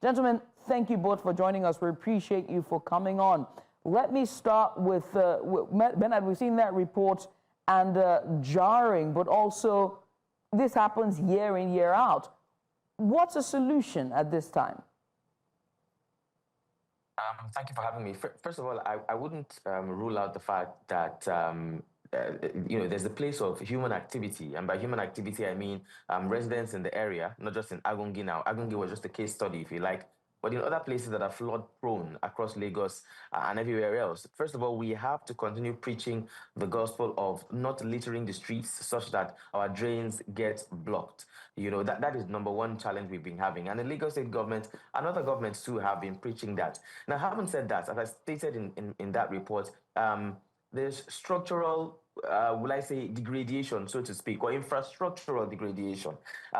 Gentlemen, thank you both for joining us. We appreciate you for coming on. Let me start with Bernard. We've seen that report and jarring, but also this happens year in, year out. What's a solution at this time? Thank you for having me. First of all, I wouldn't rule out the fact that there's a place of human activity, and by human activity I mean residents in the area, not just in Agungi now. Agungi was just a case study, if you like, but in other places that are flood prone across Lagos and everywhere else. First of all, we have to continue preaching the gospel of not littering the streets such that our drains get blocked. That is number one challenge we've been having. And the Lagos state government and other governments too have been preaching that. Now, having said that, as I stated in that report, there's structural, will I say, degradation, so to speak, or infrastructural degradation.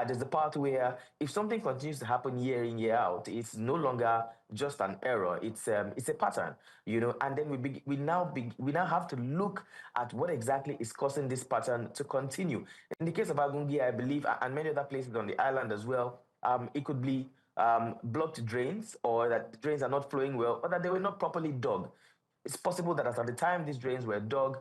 There's the part where if something continues to happen year in, year out, it's no longer just an error. It's a pattern, and then we now have to look at what exactly is causing this pattern to continue. In the case of Agungi, I believe, and many other places on the island as well, it could be blocked drains, or that the drains are not flowing well, or that they were not properly dug. It's possible that at the time these drains were dug,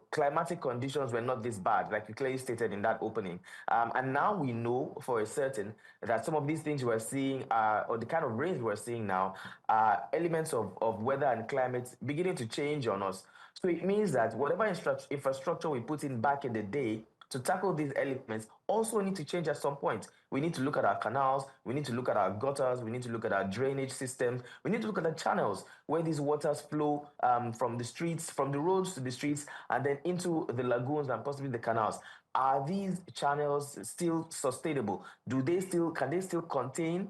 climatic conditions were not this bad, like you clearly stated in that opening. And now we know for a certain that some of these things we're seeing, or the kind of rains we're seeing now, are elements of weather and climate beginning to change on us. So it means that whatever infrastructure we put in back in the day to tackle these elements also need to change at some point. We need to look at our canals, we need to look at our gutters, we need to look at our drainage systems, we need to look at the channels where these waters flow from the streets, from the roads to the streets, and then into the lagoons and possibly the canals. Are these channels still sustainable? Can they still contain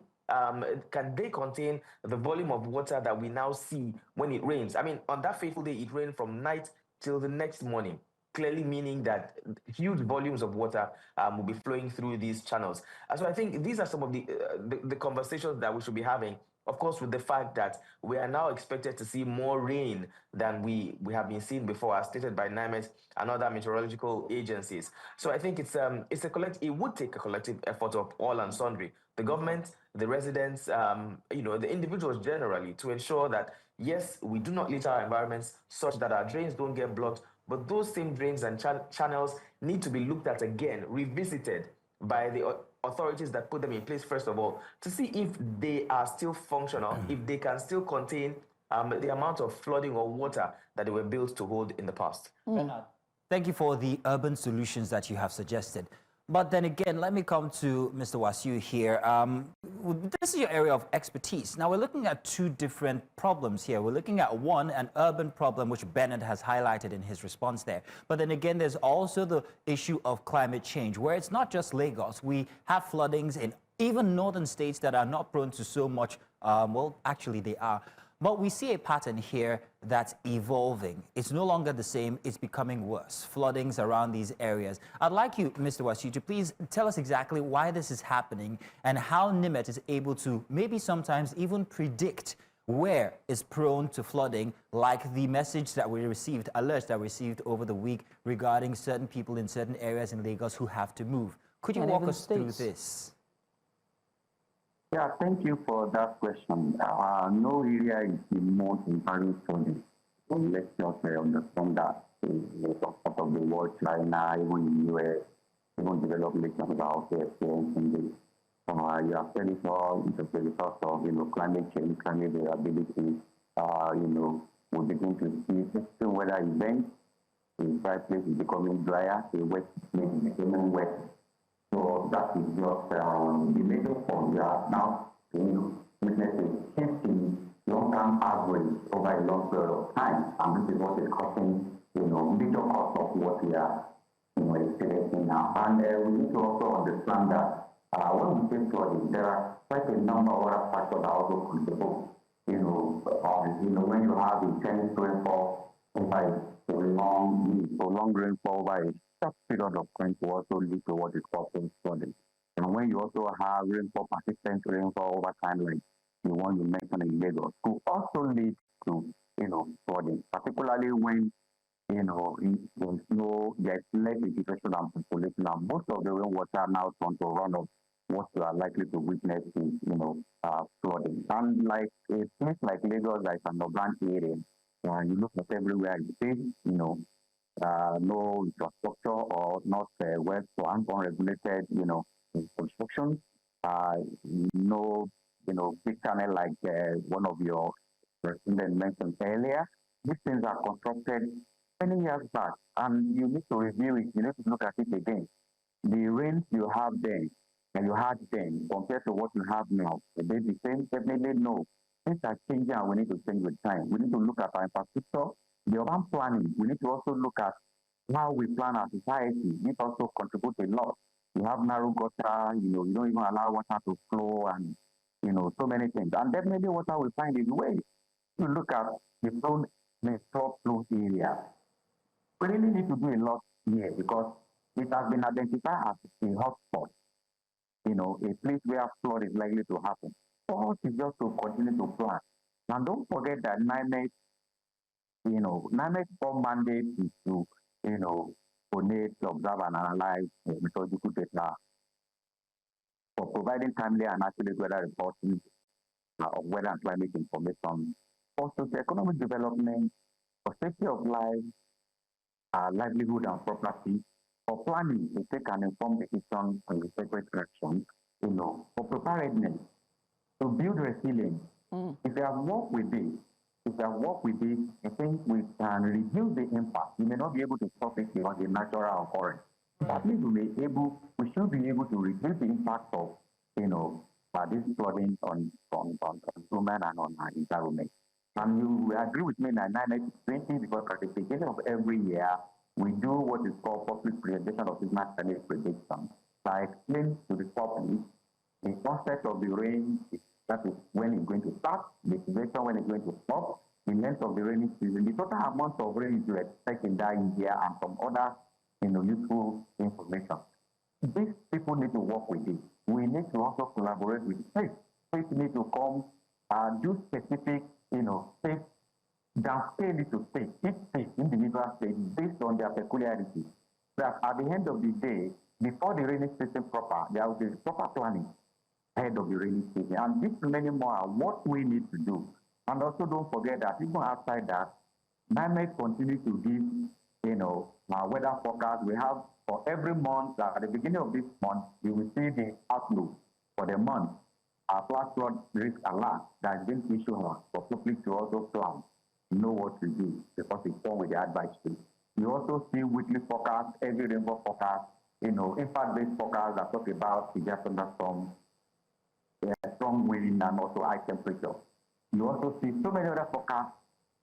can they contain the volume of water that we now see when it rains? I mean, on that fateful day, it rained from night till the next morning, clearly meaning that huge volumes of water will be flowing through these channels. And so I think these are some of the conversations that we should be having, of course, with the fact that we are now expected to see more rain than we have been seeing before, as stated by NiMet and other meteorological agencies. So I think it would take a collective effort of all and sundry, the government, the residents, the individuals generally, to ensure that, yes, we do not litter our environments such that our drains don't get blocked, but those same drains and channels need to be looked at again, revisited by the authorities that put them in place, first of all, to see if they are still functional, if they can still contain the amount of flooding or water that they were built to hold in the past. Bernard, thank you for the urban solutions that you have suggested. But then again, let me come to Mr. Wasiu here. This is your area of expertise. Now, we're looking at two different problems here. We're looking at one, an urban problem, which Bernard has highlighted in his response there. But then again, there's also the issue of climate change, where it's not just Lagos. We have floodings in even northern states that are not prone to so much, well, actually they are. But we see a pattern here that's evolving. It's no longer the same, it's becoming worse. Floodings around these areas. I'd like you, Mr. Wasiu, to please tell us exactly why this is happening and how NiMet is able to maybe sometimes even predict where is prone to flooding, like the message that we received, alerts that we received over the week regarding certain people in certain areas in Lagos who have to move. Could you walk us through this? Yeah, thank you for that question. No area is immune in Paris study. So let's just understand that in some part of the world, China, even the US, even developed nations are also experiencing this. You have said it all, it's a result of, climate change, climate variability, we begin to see extreme weather events. The dry place is becoming drier, the wet place is becoming wet. So that is just the major point. We are now witnessing shifting long-term average over a long period of time, and this is what is causing, major cause of what we are experiencing now. And we need to also understand that when we say flooding, there are quite a number of other factors that also contribute. When you have intense rainfall over a long rainfall over a short period of time to also lead to what is called flooding. And when you also have rainfall, persistent rainfall over time, like the one you mentioned in Lagos, could also lead to, flooding, particularly when, there's less vegetation and population, and most of the rainwater now turn to runoff what you are likely to witness is, flooding. And like a place like Lagos, like an urban area, you look at everywhere you see, no infrastructure or not well planned, unregulated, construction, no, big channel like one of your respondents mentioned earlier. These things are constructed many years back, and you need to review it. You need to look at it again. The rains you have then and you had then compared to what you have now, are they the same? Definitely no. Things are changing and we need to change with time. We need to look at our infrastructure, the urban planning. We need to also look at how we plan our society. It also contributes a lot. You have narrow gutter, you don't even allow water to flow and, so many things. And definitely what I will find is way to look at the flow, the flow area. We really need to do a lot here because it has been identified as a hotspot, a place where flood is likely to happen. For us is just to continue to plan. And don't forget that NiMet's core mandate is to, donate, observe, and analyze methodological data for providing timely and accurate weather reporting of weather and climate information for socioeconomic development, for safety of life, livelihood and property, for planning to take an informed decision on the separate action, for preparedness, to build resilience. If you have worked with this, I think we can reduce the impact. We may not be able to stop it on the natural occurrence. At least we should be able to reduce the impact of, this flooding on human and on our environment. And you will agree with me that 20 because at the beginning of every year, we do what is called public presentation of seasonal climate prediction. So I explain to the public the concept of the rain, that is when it's going to start, the duration when it's going to stop, the length of the rainy season, the total amount of rain you expect in that year, and some other useful information. These people need to work with it. We need to also collaborate with states. States need to come do specific, states, downscale it to states, each state, individual states, based on their peculiarities. That at the end of the day, before the rainy season proper, there will be proper planning ahead of the rainy season. And this many more are what we need to do. And also don't forget that even outside that, NiMet continues to give, weather forecast. We have for every month, at the beginning of this month, you will see the outlook for the month. Our flash flood risk alert that has been issued for public to also plan, know what to do because it's done with the advice too. You also see weekly forecast, every rainfall forecast, impact-based forecast that talk about severe thunderstorms, strong wind, and also high temperature. You also see so many other forecasts,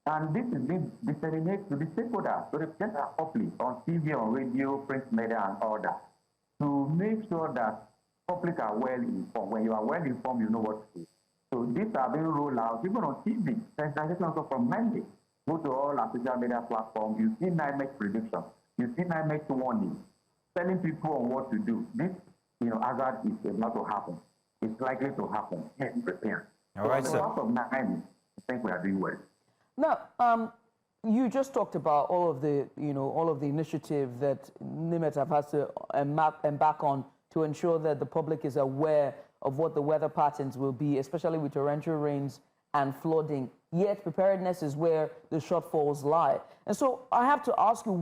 and this is being disseminated to the stakeholders, to the general public, on TV, on radio, print media, and all that, to make sure that public are well informed. When you are well informed, you know what to do. So these are being rolled out even on TV. Sensitization also from Monday. Go to all our social media platforms. You see NiMet prediction. You see NiMet warning, telling people on what to do. This, hazard is about to happen. It's likely to happen. Yes, prepare. All right, sir. Of NiMet, I think we are doing well. Now, you just talked about all of the, all of the initiative that NiMet have had to embark on to ensure that the public is aware of what the weather patterns will be, especially with torrential rains and flooding. Yet preparedness is where the shortfalls lie. And so I have to ask you,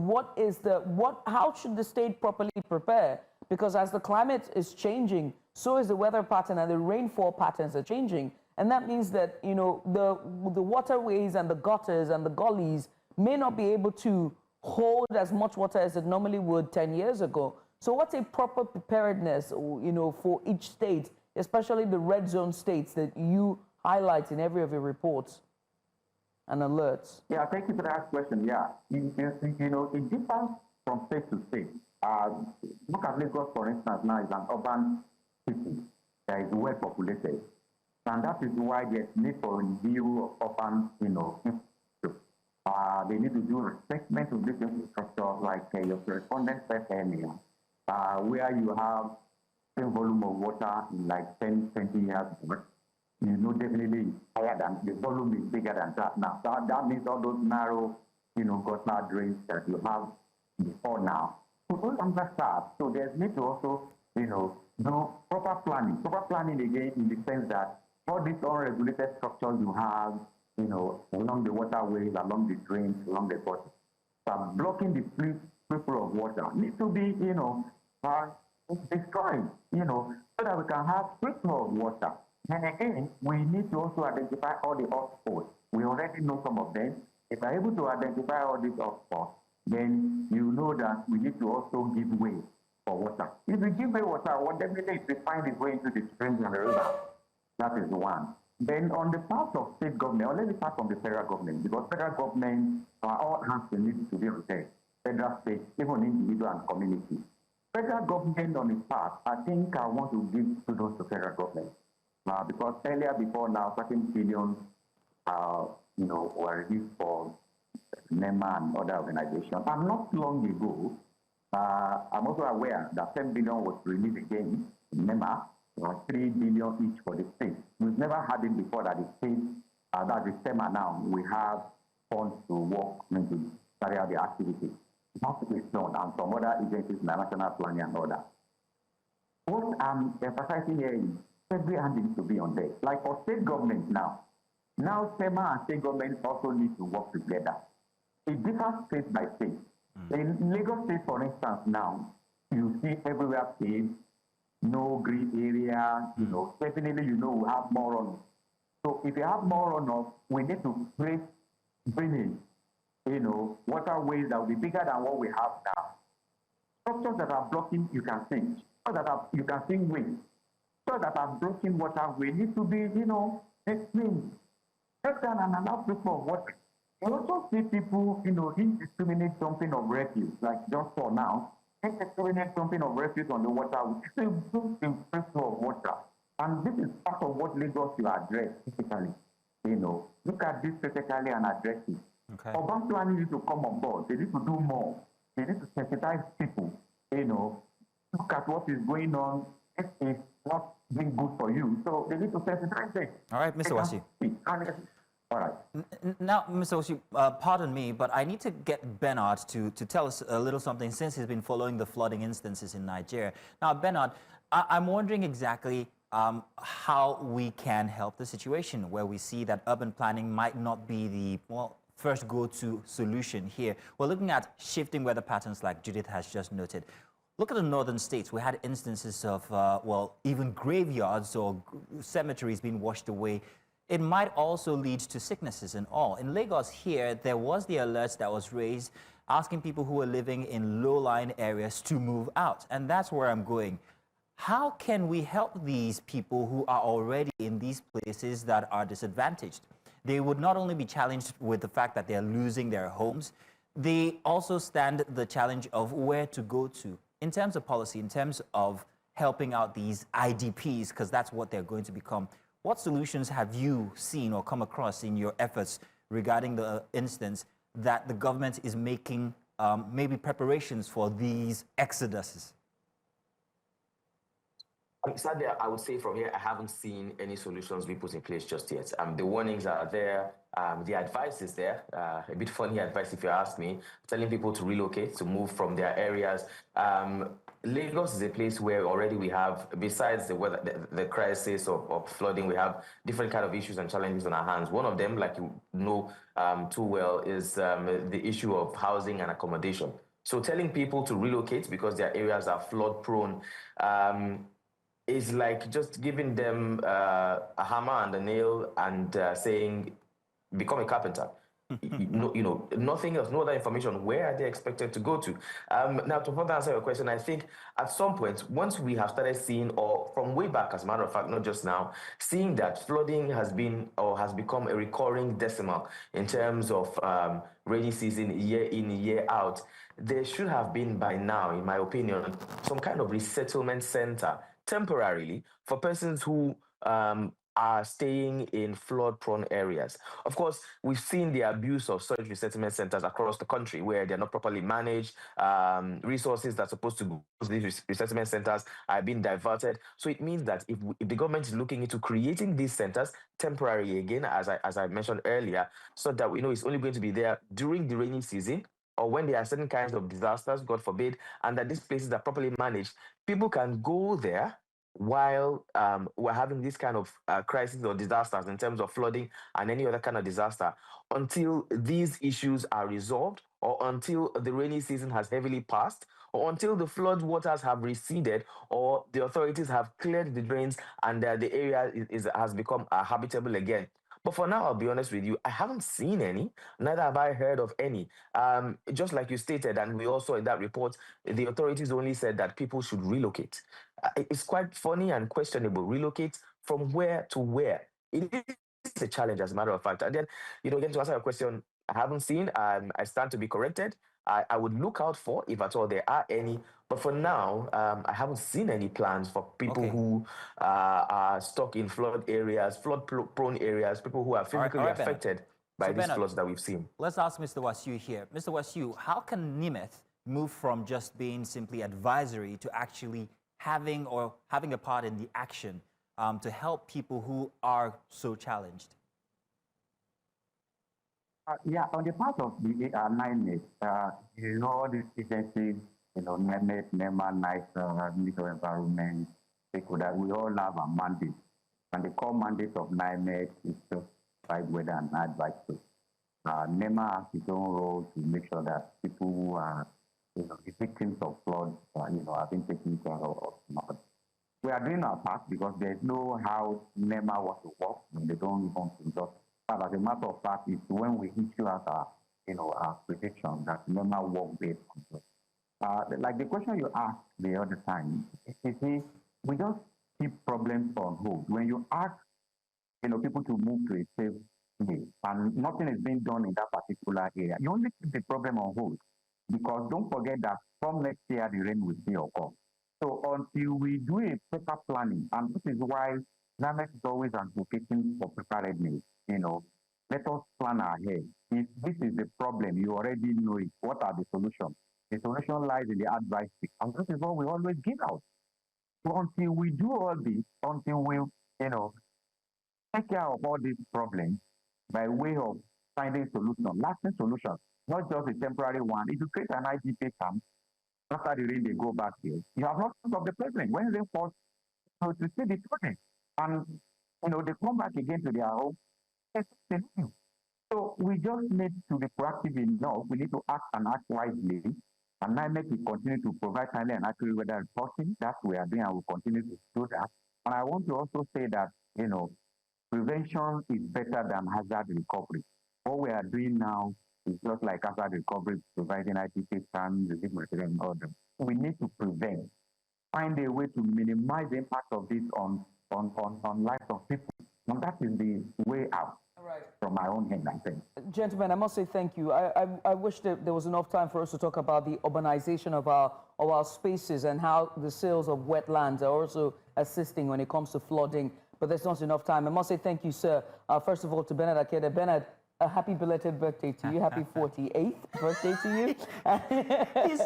how should the state properly prepare? Because as the climate is changing, so is the weather pattern and the rainfall patterns are changing. And that means that, the waterways and the gutters and the gullies may not be able to hold as much water as it normally would 10 years ago. So what's a proper preparedness, for each state, especially the red zone states that you highlight in every of your reports and alerts? Yeah, thank you for that question. Yeah, it differs from state to state. Look at Lagos, for instance, now is an urban city that is well populated. And that is why there's need for review of urban, infrastructure. They need to do assessment of this infrastructure, like your correspondent said earlier, where you have same volume of water in like 10, 20 years, definitely higher than the volume is bigger than that now. So that means all those narrow, gutter drains that you have before now. So those understand. So there's need to also, do proper planning. Proper planning again in the sense that all these unregulated structures you have, along the waterways, along the drains, along the gutters, are blocking the flow of water. Need to be, destroyed, so that we can have free flow of water. And again, we need to also identify all the hotspots. We already know some of them. If we're able to identify all these hotspots, then you know that we need to also give way for water. If we give way water, what definitely is to find its way into the streams and the rivers. That is one. Then on the part of state government, or let me start from the federal government, because federal government are all hands need to be on there. Federal, state, even individual and community. Federal government on its part, I think I want to give kudos to federal government. Because earlier before now, certain billions, were released for NEMA and other organizations. And not long ago, I'm also aware that 10 billion was released again in NEMA, 3 billion each for the state. We've never had it before that the state, that the SEMA now, we have funds to work to carry out the activity. Not to be shown, and some other agencies, national planning and all that. What I'm emphasizing here is every hand needs to be on there. Like for state government now SEMA and state government also need to work together. It differs state by state. In Lagos State, for instance, now, you see everywhere paved, no green area, definitely, we have more runoff. So if you have more runoff, we need to create drainage, waterways that will be bigger than what we have now. Structures that are blocking, you can sink. You can sink wind. So that are blocking waterway need to be, explained. Take down and allow people of water. You also see people, indiscriminate dumping of refuse, like just for now, indiscriminate dumping of refuse on the water, which still improves the flow of water. And this is part of what Lagos will address physically. Look at this critically and address it. Okay. Urban planning needs to come on board. They need to do more. They need to sensitize people. Look at what is going on. It's not being good for you. So they need to sensitize them. All right, Mr. Wasiu. All right. Now, Mr. Wasiu, pardon me, but I need to get Bernard to tell us a little something since he's been following the flooding instances in Nigeria. Now, Bernard, I'm wondering exactly how we can help the situation where we see that urban planning might not be the, first go-to solution here. We're looking at shifting weather patterns like Judith has just noted. Look at the northern states. We had instances of, even graveyards or cemeteries being washed away. It might also lead to sicknesses and all. In Lagos here, there was the alert that was raised asking people who are living in low-lying areas to move out. And that's where I'm going. How can we help these people who are already in these places that are disadvantaged? They would not only be challenged with the fact that they're losing their homes, they also stand the challenge of where to go to. In terms of policy, in terms of helping out these IDPs, because that's what they're going to become, what solutions have you seen or come across in your efforts regarding the instance that the government is making maybe preparations for these exoduses? Sadly, I would say from here, I haven't seen any solutions be put in place just yet. The warnings are there. The advice is there. A bit funny advice, if you ask me, telling people to relocate, to move from their areas. Lagos is a place where already we have, besides the weather, the crisis of flooding, we have different kind of issues and challenges on our hands. One of them, like you know too well, is the issue of housing and accommodation. So telling people to relocate because their areas are flood prone, is like just giving them a hammer and a nail and saying, become a carpenter. Nothing else, no other information. Where are they expected to go to? Now, to further answer your question, I think at some point, once we have started seeing, or from way back, as a matter of fact, not just now, seeing that flooding has been or has become a recurring decimal in terms of rainy season, year in, year out, there should have been by now, in my opinion, some kind of resettlement center temporarily for persons who are staying in flood-prone areas. Of course, we've seen the abuse of such resettlement centers across the country where they're not properly managed. Resources that are supposed to go to these resettlement centers are being diverted. So it means that if the government is looking into creating these centers temporarily again, as I mentioned earlier, so that we know it's only going to be there during the rainy season, or when there are certain kinds of disasters, God forbid, and that these places are properly managed, people can go there while we're having this kind of crisis or disasters in terms of flooding and any other kind of disaster, until these issues are resolved, or until the rainy season has heavily passed, or until the flood waters have receded, or the authorities have cleared the drains and the area has become habitable again. But for now, I'll be honest with you, I haven't seen any, neither have I heard of any. Just like you stated, and we also in that report, the authorities only said that people should relocate. It's quite funny and questionable. Relocate from where to where? It is a challenge, as a matter of fact. And then, again, to answer your question, I haven't seen. I stand to be corrected. I would look out for, if at all there are any. But for now, I haven't seen any plans for people Okay. who are stuck in flood areas, flood-prone areas, people who are physically Bernard. affected by So, these Bernard, floods that we've seen. let's ask Mr. Wasiu here. Mr. Wasiu, how can NiMet move from just being simply advisory to actually having a part in the action to help people who are so challenged? Yeah, on the part of the NiMet, all these agencies, NiMet, NEMA, NICE, Ministry of Environment, stakeholders, we all have a mandate. And the core mandate of NiMet is to provide weather and advice. NEMA has its own role to make sure that people who are, the victims of floods, are being taken care of. We are doing our part because there's no how NEMA wants to work. They don't want to just. But as a matter of fact, it's when we issue as our prediction that NEMA work based on it. Like the question you asked the other time, you see, we just keep problems on hold. When you ask, people to move to a safe place and nothing is being done in that particular area, you only keep the problem on hold. Because don't forget that from next year, the rain will still occur. So until we do a proper planning, and this is why NiMet is always advocating for preparedness, let us plan ahead. If this is the problem, you already know it. What are the solutions? The solution lies in the advice, and this is what we always give out. So until we do all this, until we, take care of all these problems by way of finding solutions, lasting solutions, not just a temporary one. If you create an IDP camp, after the rain, they go back here. You have not thought of the problem. When they force to see the problem, and they come back again to their home. So we just need to be proactive enough. We need to act and act wisely. And NiMet will continue to provide timely and accurate weather reporting. That's what we are doing, and we'll continue to do that. And I want to also say that, prevention is better than hazard recovery. What we are doing now is just like hazard recovery, providing ITC plans, relief material, and all them. We need to prevent, find a way to minimize the impact of this on lives of people. And that is the way out. Right. From my own hand, I think. Gentlemen, I must say thank you. I wish that there was enough time for us to talk about the urbanization of our spaces and how the sales of wetlands are also assisting when it comes to flooding, but there's not enough time. I must say thank you, sir. First of all, to Bernard Akede. Bernard, a happy belated birthday to you. Happy 48th birthday to you.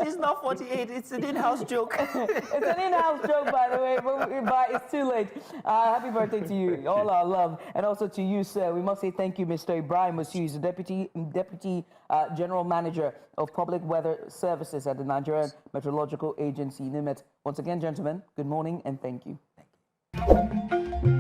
He's not 48. It's an in-house joke. It's an in-house joke, by the way, but it's too late. Happy birthday to you. All our love. And also to you, sir. We must say thank you, Mr. Ibrahim Wasiu. He's the Deputy General Manager of Public Weather Services at the Nigerian Meteorological Agency, NiMet. Once again, gentlemen, good morning and thank you. Thank you.